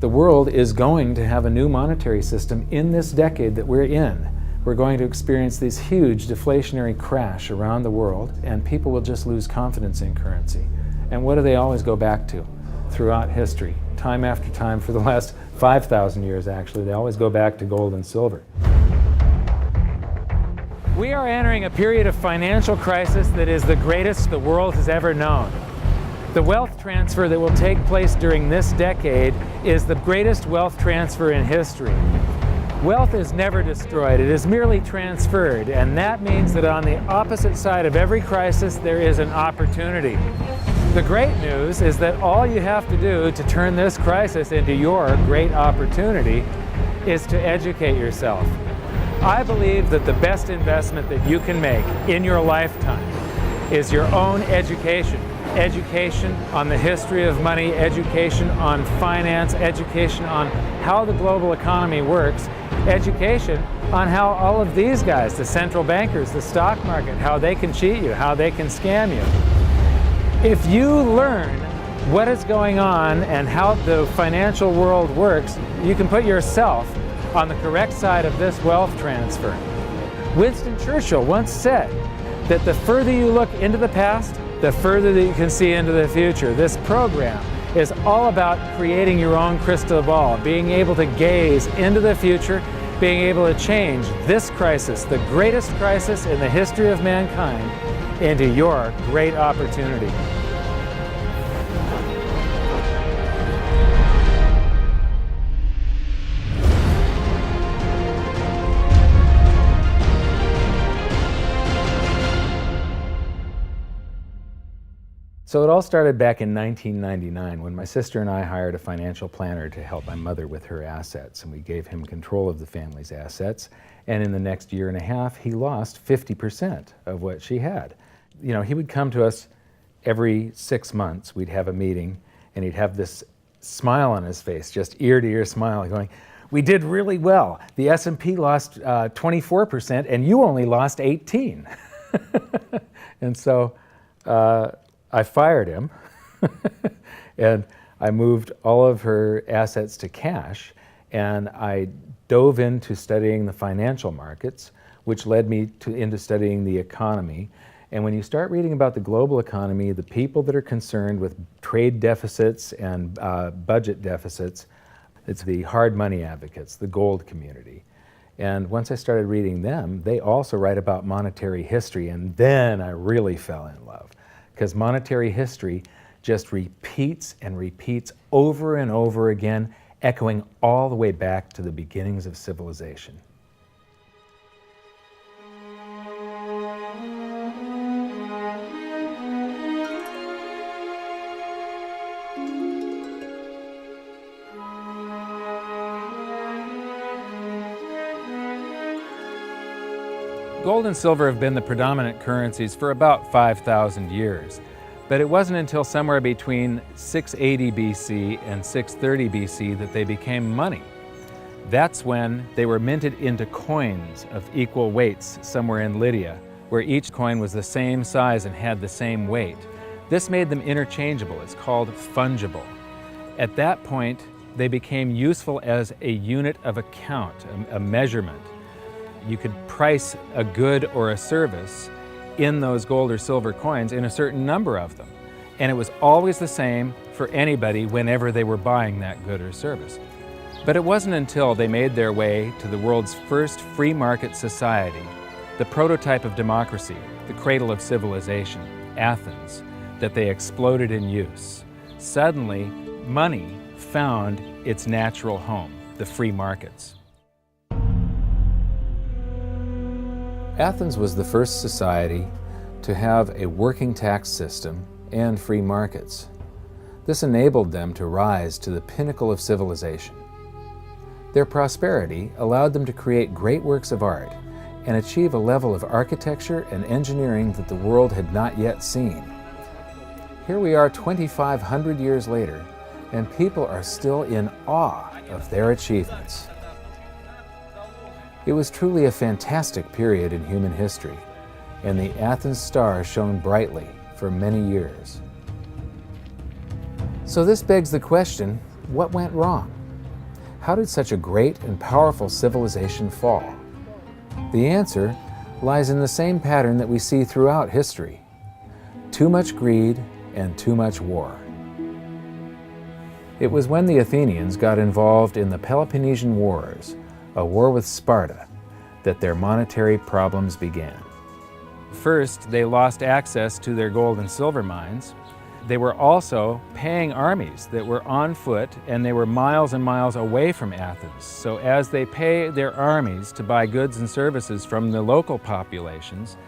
The world is going to have a new monetary system in this decade that we're in. We're going to experience this huge deflationary crash around the world, and people will just lose confidence in currency. And what do they always go back to throughout history? Time after time, for the last 5,000 years actually, they always go back to gold and silver. We are entering a period of financial crisis that is the greatest the world has ever known. The wealth transfer that will take place during this decade is the greatest wealth transfer in history. Wealth is never destroyed, it is merely transferred, and that means that on the opposite side of every crisis there is an opportunity. The great news is that all you have to do to turn this crisis into your great opportunity is to educate yourself. I believe that the best investment that you can make in your lifetime is your own education. Education on the history of money, education on finance, education on how the global economy works, education on how all of these guys, the central bankers, the stock market, how they can cheat you, how they can scam you. If you learn what is going on and how the financial world works, you can put yourself on the correct side of this wealth transfer. Winston Churchill once said that the further you look into the past, the further that you can see into the future. This program is all about creating your own crystal ball, being able to gaze into the future, being able to change this crisis, the greatest crisis in the history of mankind, into your great opportunity. So it all started back in 1999 when my sister and I hired a financial planner to help my mother with her assets, and we gave him control of the family's assets, and in the next year and a half he lost 50% of what she had. You know, he would come to us every 6 months, we'd have a meeting, and he'd have this smile on his face, just ear to ear smile, going, "We did really well. The S&P lost 24% and you only lost 18." And so I fired him and I moved all of her assets to cash, and I dove into studying the financial markets, which led me into studying the economy. And when you start reading about the global economy, the people that are concerned with trade deficits and budget deficits, it's the hard money advocates, the gold community. And once I started reading them, they also write about monetary history, and then I really fell in love. Because monetary history just repeats and repeats over and over again, echoing all the way back to the beginnings of civilization. Gold and silver have been the predominant currencies for about 5,000 years, but it wasn't until somewhere between 680 BC and 630 BC that they became money. That's when they were minted into coins of equal weights somewhere in Lydia, where each coin was the same size and had the same weight. This made them interchangeable. It's called fungible. At that point, they became useful as a unit of account, a measurement. You could price a good or a service in those gold or silver coins in a certain number of them. And it was always the same for anybody whenever they were buying that good or service. But it wasn't until they made their way to the world's first free market society, the prototype of democracy, the cradle of civilization, Athens, that they exploded in use. Suddenly, money found its natural home, the free markets. Athens was the first society to have a working tax system and free markets. This enabled them to rise to the pinnacle of civilization. Their prosperity allowed them to create great works of art and achieve a level of architecture and engineering that the world had not yet seen. Here we are 2,500 years later, and people are still in awe of their achievements. It was truly a fantastic period in human history, and the Athens star shone brightly for many years. So this begs the question, what went wrong? how did such a great and powerful civilization fall? The answer lies in the same pattern that we see throughout history: too much greed and too much war. It was when the Athenians got involved in the Peloponnesian Wars, a war with Sparta, that their monetary problems began. First, they lost access to their gold and silver mines. They were also paying armies that were on foot, and they were miles and miles away from Athens. So as they pay their armies to buy goods and services from the local populations,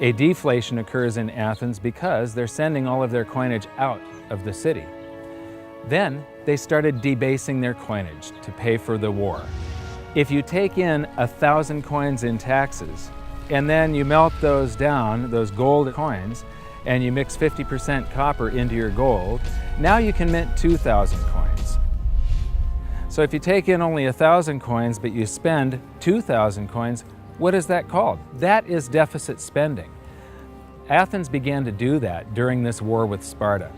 a deflation occurs in Athens because they're sending all of their coinage out of the city. Then they started debasing their coinage to pay for the war. If you take in 1,000 coins in taxes, and then you melt those down, those gold coins, and you mix 50% copper into your gold, now you can mint 2,000 coins. So if you take in only 1,000 coins, but you spend 2,000 coins, what is that called? That is deficit spending. Athens began to do that during this war with Sparta.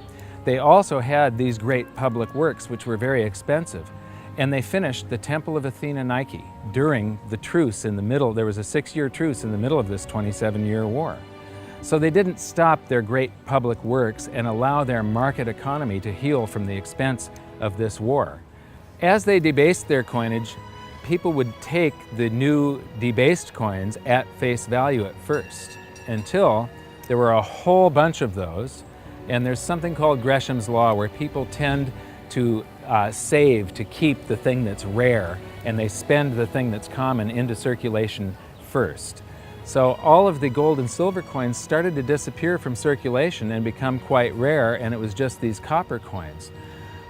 They also had these great public works, which were very expensive, and they finished the Temple of Athena Nike during the truce in the middle. There was a 6-year truce in the middle of this 27-year war. So they didn't stop their great public works and allow their market economy to heal from the expense of this war. As they debased their coinage, people would take the new debased coins at face value at first, until there were a whole bunch of those. And there's something called Gresham's Law, where people tend to save to keep the thing that's rare, and they spend the thing that's common into circulation first. So all of the gold and silver coins started to disappear from circulation and become quite rare, and it was just these copper coins.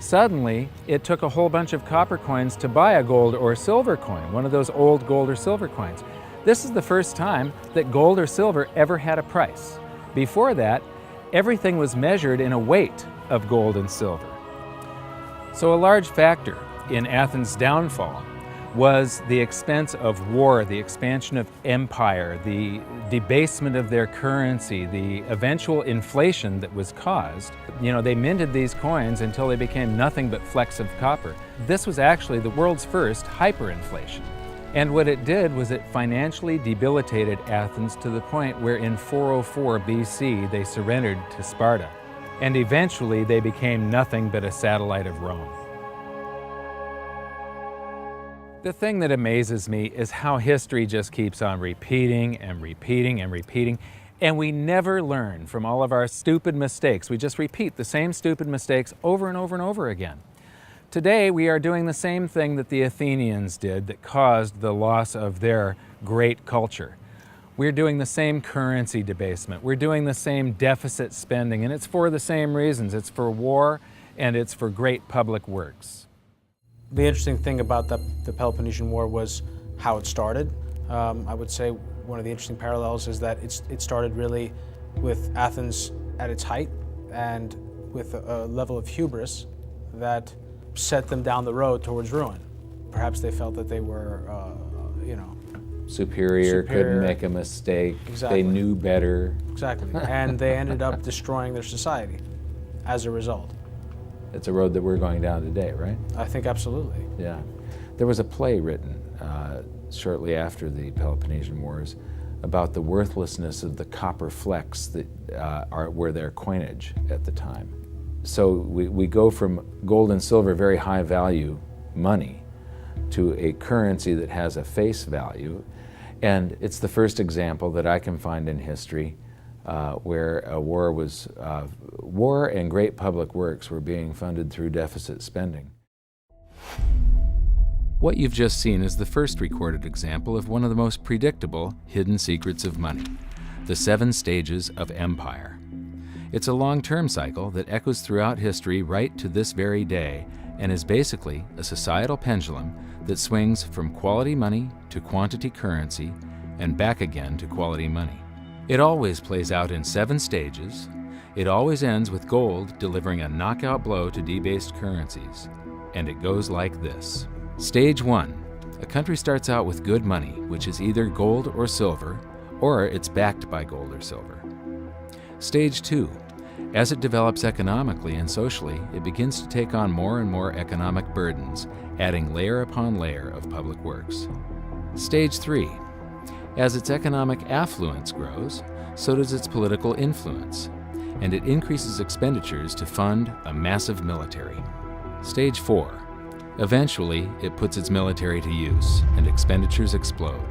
Suddenly, it took a whole bunch of copper coins to buy a gold or silver coin, one of those old gold or silver coins. This is the first time that gold or silver ever had a price. Before that, everything was measured in a weight of gold and silver. So a large factor in Athens' downfall was the expense of war, the expansion of empire, the debasement of their currency, the eventual inflation that was caused. You know, they minted these coins until they became nothing but flecks of copper. This was actually the world's first hyperinflation. And what it did was it financially debilitated Athens to the point where in 404 BC they surrendered to Sparta. And eventually they became nothing but a satellite of Rome. The thing that amazes me is how history just keeps on repeating and repeating and repeating, and we never learn from all of our stupid mistakes. We just repeat the same stupid mistakes over and over and over again. Today we are doing the same thing that the Athenians did that caused the loss of their great culture. We're doing the same currency debasement. We're doing the same deficit spending, and it's for the same reasons. It's for war, and it's for great public works. The interesting thing about the Peloponnesian War was how it started. I would say one of the interesting parallels is that it started really with Athens at its height and with a level of hubris that set them down the road towards ruin. Perhaps they felt that they were, superior, couldn't make a mistake. Exactly. They knew better. Exactly. And they ended up destroying their society as a result. It's a road that we're going down today, right? I think absolutely. Yeah. There was a play written shortly after the Peloponnesian Wars about the worthlessness of the copper flecks that were their coinage at the time. So we go from gold and silver, very high value money, to a currency that has a face value. And it's the first example that I can find in history where a war and great public works were being funded through deficit spending. What you've just seen is the first recorded example of one of the most predictable hidden secrets of money, the 7 stages of empire. It's a long-term cycle that echoes throughout history right to this very day, and is basically a societal pendulum that swings from quality money to quantity currency and back again to quality money. It always plays out in 7 stages. It always ends with gold delivering a knockout blow to debased currencies. And it goes like this. Stage 1. A country starts out with good money, which is either gold or silver, or it's backed by gold or silver. Stage 2. As it develops economically and socially, it begins to take on more and more economic burdens, adding layer upon layer of public works. Stage 3. As its economic affluence grows, so does its political influence, and it increases expenditures to fund a massive military. Stage 4. Eventually, it puts its military to use, and expenditures explode.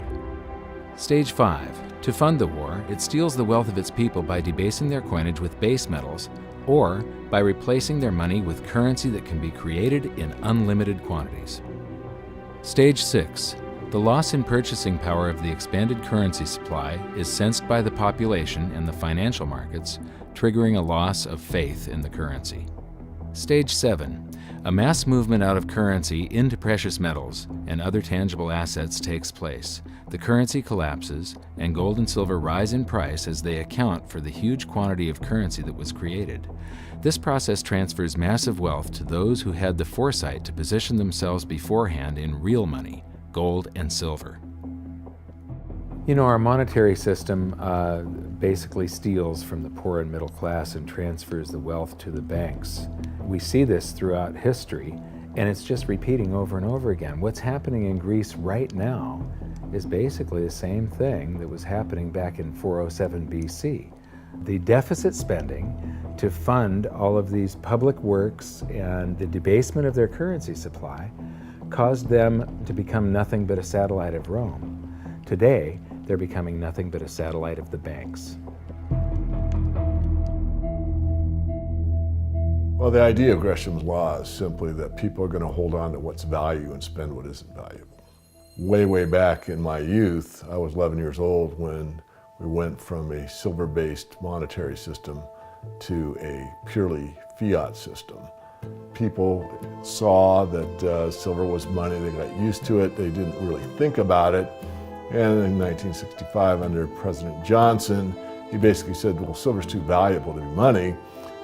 Stage 5. To fund the war, it steals the wealth of its people by debasing their coinage with base metals, or by replacing their money with currency that can be created in unlimited quantities. Stage 6. The loss in purchasing power of the expanded currency supply is sensed by the population and the financial markets, triggering a loss of faith in the currency. Stage 7. A mass movement out of currency into precious metals and other tangible assets takes place. The currency collapses, and gold and silver rise in price as they account for the huge quantity of currency that was created. This process transfers massive wealth to those who had the foresight to position themselves beforehand in real money, gold and silver. You know, our monetary system basically steals from the poor and middle class and transfers the wealth to the banks. We see this throughout history, and it's just repeating over and over again. What's happening in Greece right now is basically the same thing that was happening back in 407 BC. The deficit spending to fund all of these public works and the debasement of their currency supply caused them to become nothing but a satellite of Rome. Today, they're becoming nothing but a satellite of the banks. Well, the idea of Gresham's law is simply that people are going to hold on to what's value and spend what isn't valuable. Way back in my youth, I was 11 years old when we went from a silver-based monetary system to a purely fiat system. People saw that silver was money, they got used to it, they didn't really think about it. And in 1965, under President Johnson, he basically said, well, silver's too valuable to be money.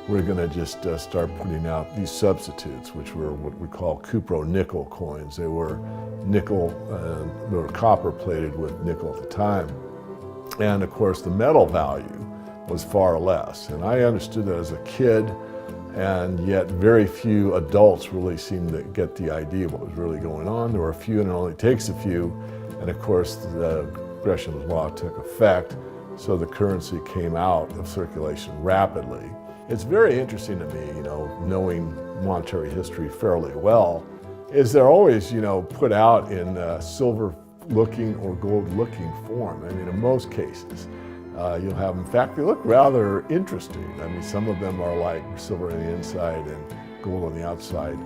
We're going to just start putting out these substitutes, which were what we call cupro-nickel coins. They were nickel, they were copper plated with nickel at the time. And of course, the metal value was far less. And I understood that as a kid, and yet very few adults really seemed to get the idea of what was really going on. There were a few, and it only takes a few. And of course, the Gresham's law took effect, so the currency came out of circulation rapidly. It's very interesting to me, knowing monetary history fairly well, is they're always, put out in silver-looking or gold-looking form. I mean, in most cases, you'll have, in fact, they look rather interesting. I mean, some of them are like silver on the inside and gold on the outside.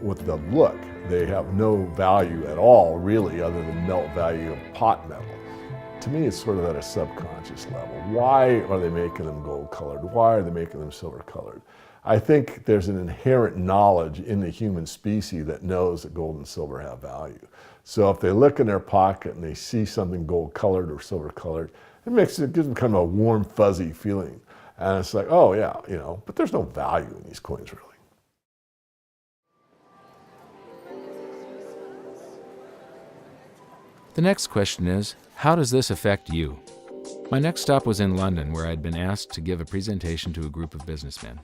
With the look, they have no value at all, really, other than melt value of pot metal. To me, it's sort of at a subconscious level. Why are they making them gold-colored? Why are they making them silver-colored? I think there's an inherent knowledge in the human species that knows that gold and silver have value. So if they look in their pocket and they see something gold-colored or silver-colored, it gives them kind of a warm, fuzzy feeling. And it's like, oh yeah, but there's no value in these coins, really. The next question is, how does this affect you? My next stop was in London, where I'd been asked to give a presentation to a group of businessmen.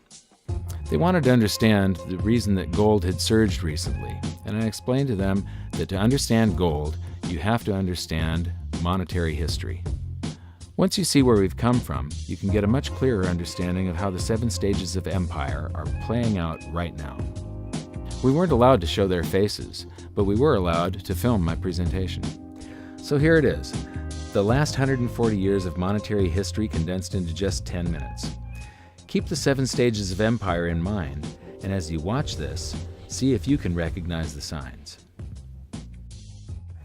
They wanted to understand the reason that gold had surged recently, and I explained to them that to understand gold, you have to understand monetary history. Once you see where we've come from, you can get a much clearer understanding of how the 7 stages of empire are playing out right now. We weren't allowed to show their faces, but we were allowed to film my presentation. So here it is, the last 140 years of monetary history condensed into just 10 minutes. Keep the 7 stages of empire in mind, and as you watch this, see if you can recognize the signs.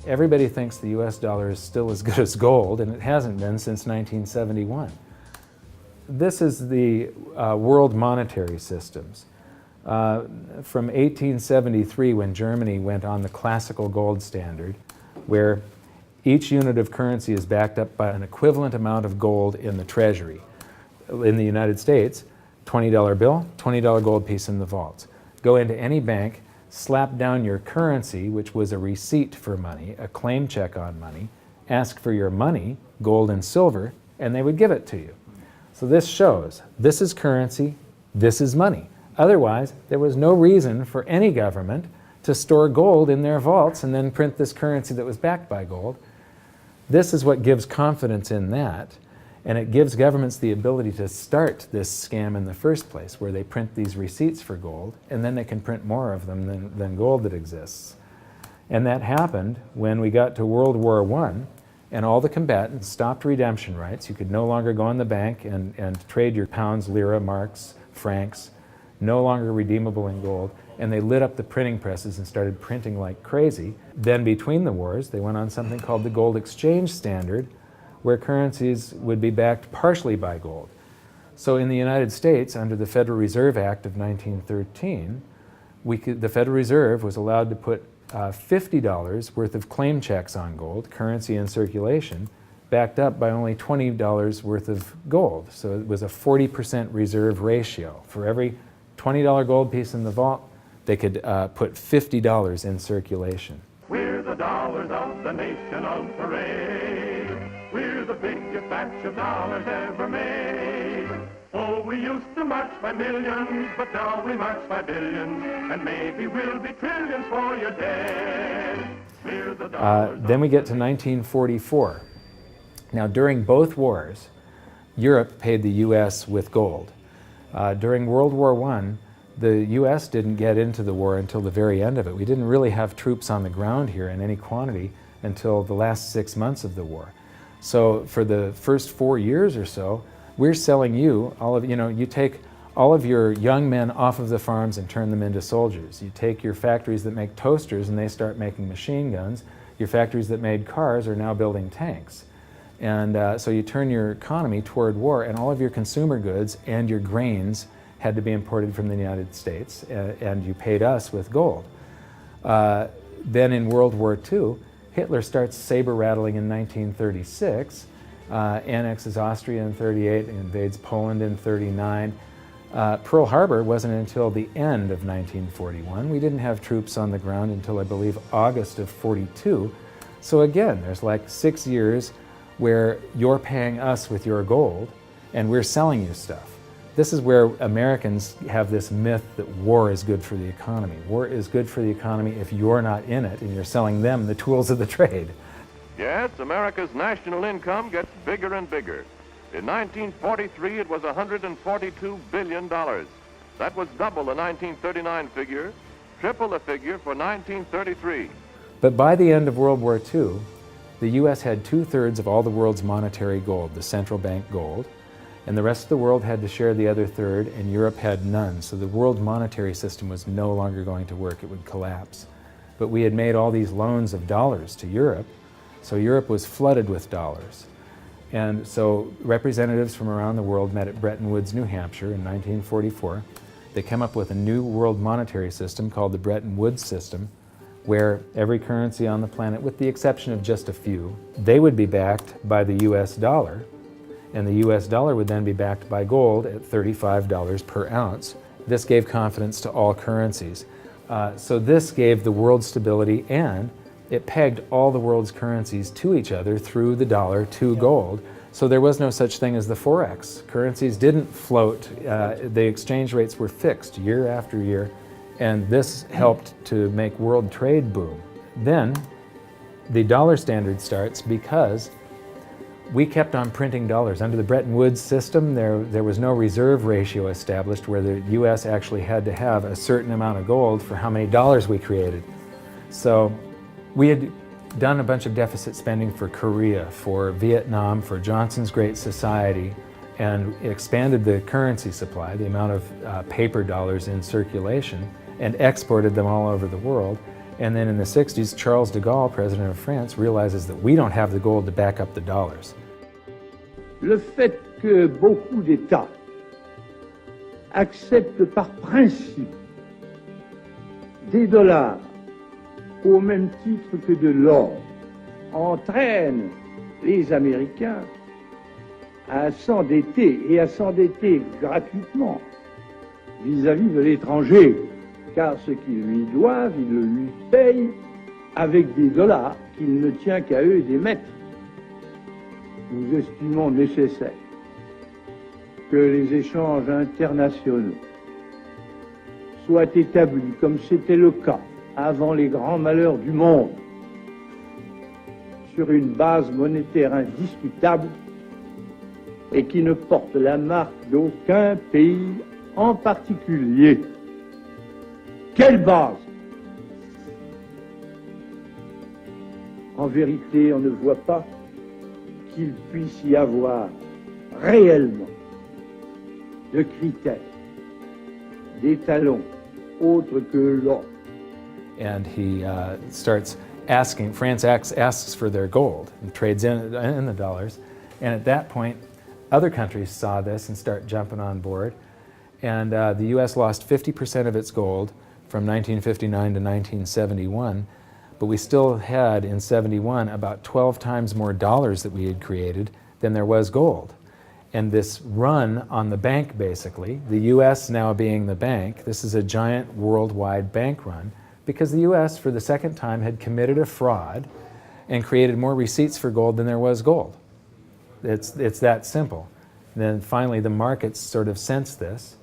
Everybody thinks the US dollar is still as good as gold, and it hasn't been since 1971. This is the world monetary systems. From 1873, when Germany went on the classical gold standard, where each unit of currency is backed up by an equivalent amount of gold in the treasury. In the United States, $20 bill, $20 gold piece in the vaults. Go into any bank, slap down your currency, which was a receipt for money, a claim check on money, ask for your money, gold and silver, and they would give it to you. So So this shows this is currency, this is money. Otherwise, there was no reason for any government to store gold in their vaults and then print this currency that was backed by gold. This is what gives confidence in that, and it gives governments the ability to start this scam in the first place, where they print these receipts for gold, and then they can print more of them than gold that exists. And that happened when we got to World War I, and all the combatants stopped redemption rights. You could no longer go in the bank and trade your pounds, lira, marks, francs, no longer redeemable in gold, and they lit up the printing presses and started printing like crazy. Then between the wars, they went on something called the Gold Exchange Standard, where currencies would be backed partially by gold. So in the United States, under the Federal Reserve Act of 1913, the Federal Reserve was allowed to put $50 worth of claim checks on gold, currency in circulation, backed up by only $20 worth of gold. So it was a 40% reserve ratio. For every $20 gold piece in the vault, they could put $50 in circulation. We're the dollars of the nation on parade. We're the biggest batch of dollars ever made. Oh, we used to march by millions, but now we march by billions, and maybe we'll be trillions for your dead. We're the dollars. Then we get to 1944. Now, during both wars, Europe paid the U.S. with gold. During World War I, the U.S. didn't get into the war until the very end of it. We didn't really have troops on the ground here in any quantity until the last 6 months of the war. So for the first 4 years or so, we're selling you, you take all of your young men off of the farms and turn them into soldiers. You take your factories that make toasters and they start making machine guns. Your factories that made cars are now building tanks. And so you turn your economy toward war, and all of your consumer goods and your grains had to be imported from the United States, and you paid us with gold. Then in World War II, Hitler starts saber rattling in 1936, annexes Austria in 38, invades Poland in 39. Pearl Harbor wasn't until the end of 1941. We didn't have troops on the ground until, I believe, August of 42. So again, there's like 6 years where you're paying us with your gold and we're selling you stuff. This is where Americans have this myth that war is good for the economy. War is good for the economy if you're not in it and you're selling them the tools of the trade. Yes, America's national income gets bigger and bigger. In 1943, it was $142 billion. That was double the 1939 figure, triple the figure for 1933. But by the end of World War II, the U.S. had 2/3 of all the world's monetary gold, the central bank gold, and the rest of the world had to share the other third, and Europe had none. So the world monetary system was no longer going to work. It would collapse. But we had made all these loans of dollars to Europe, so Europe was flooded with dollars. And so representatives from around the world met at Bretton Woods, New Hampshire in 1944. They came up with a new world monetary system called the Bretton Woods system, where every currency on the planet, with the exception of just a few, they would be backed by the US dollar, and the US dollar would then be backed by gold at $35 per ounce. This gave confidence to all currencies. So this gave the world stability, and it pegged all the world's currencies to each other through the dollar to gold. So there was no such thing as the Forex. Currencies didn't float. The exchange rates were fixed year after year, and this helped to make world trade boom. Then the dollar standard starts because we kept on printing dollars. Under the Bretton Woods system, there was no reserve ratio established where the US actually had to have a certain amount of gold for how many dollars we created. So we had done a bunch of deficit spending for Korea, for Vietnam, for Johnson's Great Society, and expanded the currency supply, the amount of paper dollars in circulation, and exported them all over the world. And then in the 60s, Charles de Gaulle, president of France, realizes that we don't have the gold to back up the dollars. Le fait que beaucoup d'États acceptent par principe des dollars au même titre que de l'or entraîne les Américains à s'endetter et à s'endetter gratuitement vis-à-vis de l'étranger, car ce qu'ils lui doivent, ils le lui payent avec des dollars qu'il ne tient qu'à eux d'émettre. Nous estimons nécessaire que les échanges internationaux soient établis comme c'était le cas avant les grands malheurs du monde, sur une base monétaire indiscutable et qui ne porte la marque d'aucun pays en particulier. Quelle base? En vérité, on ne voit pas qu'il puisse y avoir réellement de critères, d'étalons autres que l'or. And he starts asking, France asks for their gold and trades in the dollars. And at that point, other countries saw this and start jumping on board. And the U.S. lost 50% of its gold from 1959 to 1971. But we still had, in 71, about 12 times more dollars that we had created than there was gold. And this run on the bank, basically, the U.S. now being the bank, this is a giant worldwide bank run, because the U.S., for the second time, had committed a fraud and created more receipts for gold than there was gold. It's that simple. Then finally, the markets sort of sensed this.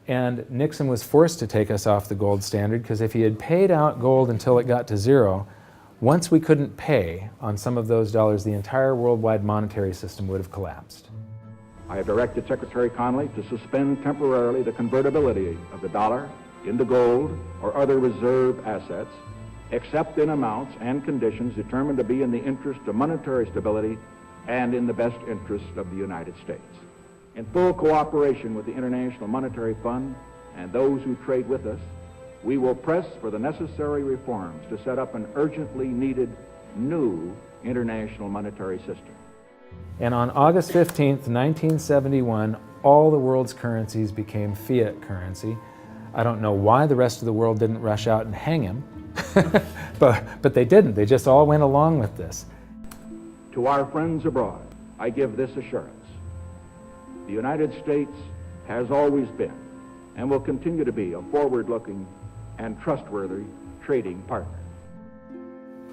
And Nixon was forced to take us off the gold standard, because if he had paid out gold until it got to zero, once we couldn't pay on some of those dollars, the entire worldwide monetary system would have collapsed. I have directed Secretary Connally to suspend temporarily the convertibility of the dollar into gold or other reserve assets, except in amounts and conditions determined to be in the interest of monetary stability and in the best interest of the United States. In full cooperation with the International Monetary Fund and those who trade with us, we will press for the necessary reforms to set up an urgently needed new international monetary system. And on August 15th, 1971, all the world's currencies became fiat currency. I don't know why the rest of the world didn't rush out and hang him, but they didn't. They just all went along with this. To our friends abroad, I give this assurance. The United States has always been and will continue to be a forward-looking and trustworthy trading partner.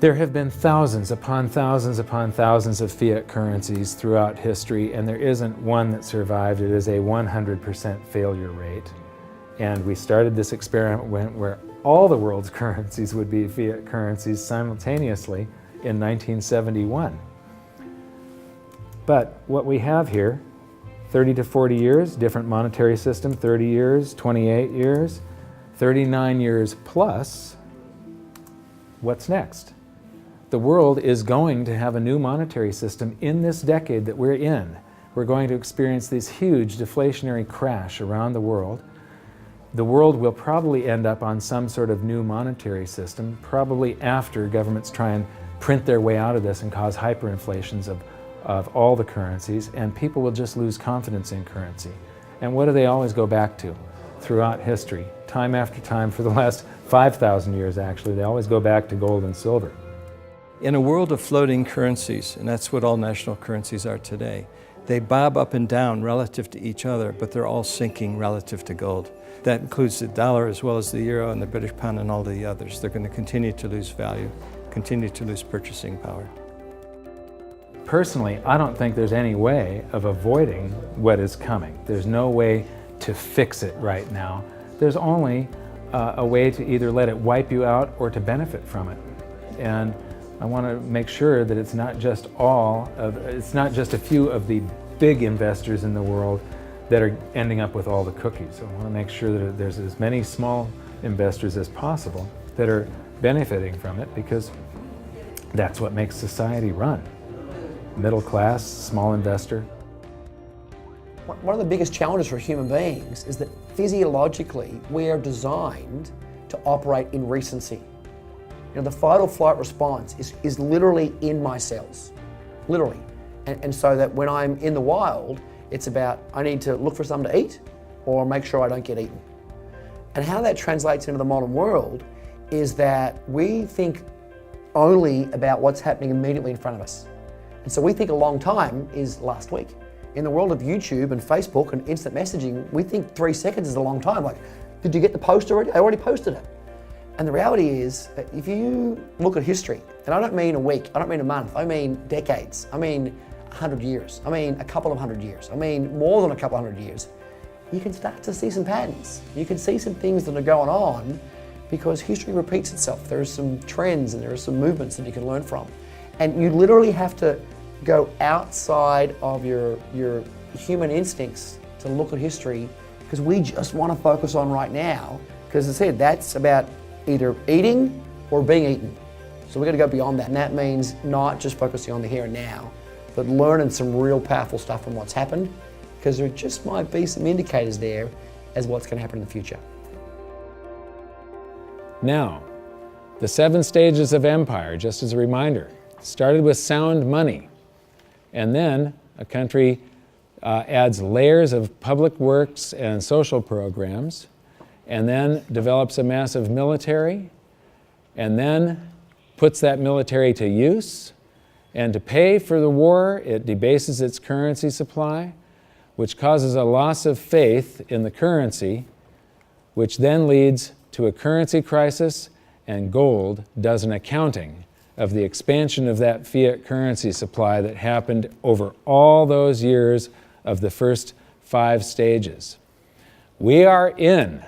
There have been thousands upon thousands upon thousands of fiat currencies throughout history, and there isn't one that survived. It is a 100% failure rate. And we started this experiment where all the world's currencies would be fiat currencies simultaneously in 1971. But what we have here, 30 to 40 years, different monetary system, 30 years, 28 years, 39 years plus, what's next? The world is going to have a new monetary system in this decade that we're in. We're going to experience this huge deflationary crash around the world. The world will probably end up on some sort of new monetary system, probably after governments try and print their way out of this and cause hyperinflations of all the currencies, and people will just lose confidence in currency. And what do they always go back to throughout history? Time after time, for the last 5,000 years actually, they always go back to gold and silver. In a world of floating currencies, and that's what all national currencies are today, they bob up and down relative to each other, but they're all sinking relative to gold. That includes the dollar as well as the euro and the British pound and all the others. They're going to continue to lose value, continue to lose purchasing power. Personally, I don't think there's any way of avoiding what is coming. There's no way to fix it right now. There's only a way to either let it wipe you out or to benefit from it. And I want to make sure that it's not just a few of the big investors in the world that are ending up with all the cookies. I want to make sure that there's as many small investors as possible that are benefiting from it, because that's what makes society run. Middle class, small investor. One of the biggest challenges for human beings is that physiologically we are designed to operate in recency. You know, the fight or flight response is literally in my cells, literally. And so that when I'm in the wild, it's about I need to look for something to eat or make sure I don't get eaten. And how that translates into the modern world is that we think only about what's happening immediately in front of us. And so we think a long time is last week. In the world of YouTube and Facebook and instant messaging, we think 3 seconds is a long time. Like, did you get the post already? I already posted it. And the reality is, if you look at history, and I don't mean a week, I don't mean a month, I mean decades, I mean 100 years, I mean a couple of 100 years, I mean more than a couple of 100 years, you can start to see some patterns. You can see some things that are going on because history repeats itself. There are some trends and there are some movements that you can learn from. And you literally have to go outside of your human instincts to look at history, because we just want to focus on right now, because as I said, that's about either eating or being eaten. So we've got to go beyond that, and that means not just focusing on the here and now, but learning some real powerful stuff from what's happened, because there just might be some indicators there as what's going to happen in the future. Now, the 7 stages of empire, just as a reminder, started with sound money, and then a country adds layers of public works and social programs, and then develops a massive military, and then puts that military to use, and to pay for the war, it debases its currency supply, which causes a loss of faith in the currency, which then leads to a currency crisis, and gold does an accounting of the expansion of that fiat currency supply that happened over all those years of the first 5 stages. We are in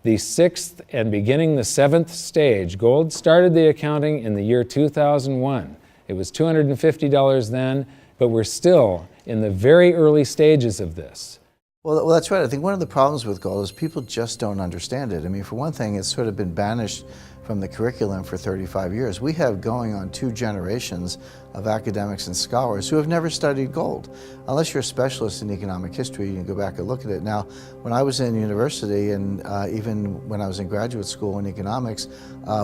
the 6th and beginning the 7th stage. Gold started the accounting in the year 2001. It was $250 then, but we're still in the very early stages of this. Well, that's right. I think one of the problems with gold is people just don't understand it. I mean, for one thing, it's sort of been banished from the curriculum for 35 years. We have going on 2 generations of academics and scholars who have never studied gold. Unless you're a specialist in economic history, you can go back and look at it. Now, when I was in university and even when I was in graduate school in economics,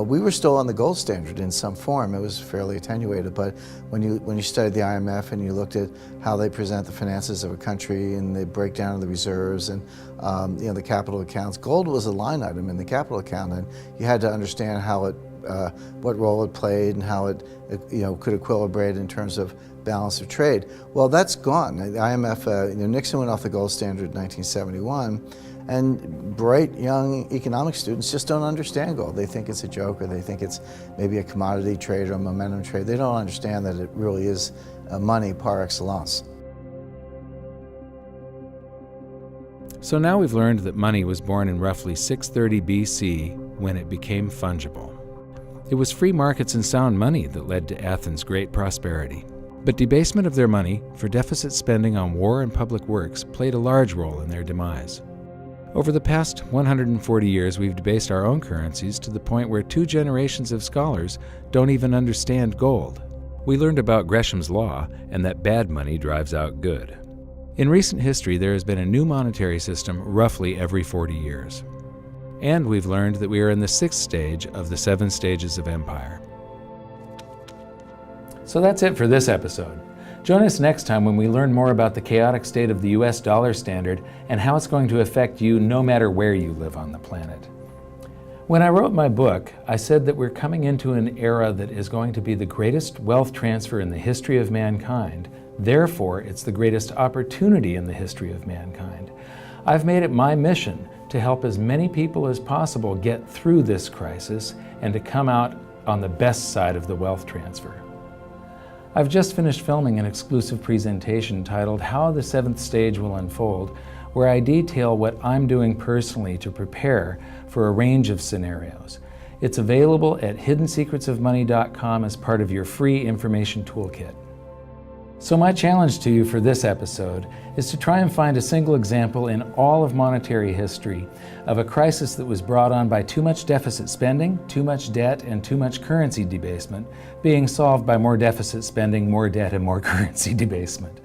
we were still on the gold standard in some form. It was fairly attenuated, but when you studied the IMF and you looked at how they present the finances of a country and the breakdown of the reserves and the capital accounts, gold was a line item in the capital account, and you had to understand how it, what role it played and how it could equilibrate in terms of balance of trade. Well, that's gone. The IMF, Nixon went off the gold standard in 1971, and bright young economic students just don't understand gold. They think it's a joke, or they think it's maybe a commodity trade or a momentum trade. They don't understand that it really is money par excellence. So now we've learned that money was born in roughly 630 BC when it became fungible. It was free markets and sound money that led to Athens' great prosperity. But debasement of their money for deficit spending on war and public works played a large role in their demise. Over the past 140 years, we've debased our own currencies to the point where 2 generations of scholars don't even understand gold. We learned about Gresham's law and that bad money drives out good. In recent history, there has been a new monetary system roughly every 40 years. And we've learned that we are in the 6th stage of the 7 stages of empire. So that's it for this episode. Join us next time when we learn more about the chaotic state of the US dollar standard and how it's going to affect you no matter where you live on the planet. When I wrote my book, I said that we're coming into an era that is going to be the greatest wealth transfer in the history of mankind. Therefore, it's the greatest opportunity in the history of mankind. I've made it my mission to help as many people as possible get through this crisis and to come out on the best side of the wealth transfer. I've just finished filming an exclusive presentation titled How the 7th Stage Will Unfold, where I detail what I'm doing personally to prepare for a range of scenarios. It's available at hiddensecretsofmoney.com as part of your free information toolkit. So my challenge to you for this episode is to try and find a single example in all of monetary history of a crisis that was brought on by too much deficit spending, too much debt, and too much currency debasement being solved by more deficit spending, more debt, and more currency debasement.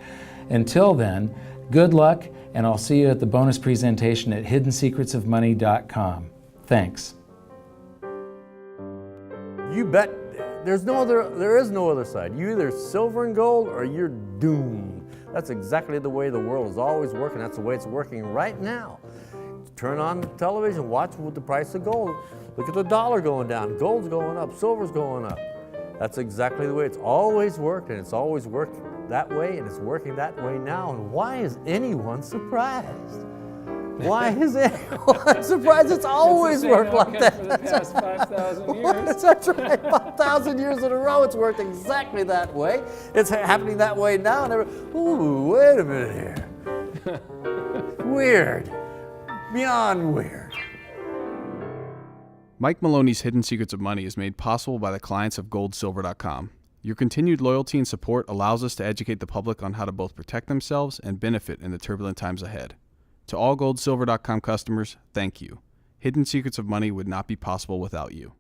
Until then, good luck, and I'll see you at the bonus presentation at hiddensecretsofmoney.com. Thanks. You bet. There is no other side. You either silver and gold or you're doomed. That's exactly the way the world is always working. That's the way it's working right now. Turn on the television, watch the price of gold. Look at the dollar going down, gold's going up, silver's going up. That's exactly the way it's always worked, and it's always worked that way, and it's working that way now. And why is anyone surprised? Why is it? I'm surprised it's always worked like that. For the past 5,000 years. That's right, 5,000 years in a row, it's worked exactly that way. It's happening that way now. And ooh, wait a minute here. Weird. Beyond weird. Mike Maloney's Hidden Secrets of Money is made possible by the clients of GoldSilver.com. Your continued loyalty and support allows us to educate the public on how to both protect themselves and benefit in the turbulent times ahead. To all GoldSilver.com customers, thank you. Hidden Secrets of Money would not be possible without you.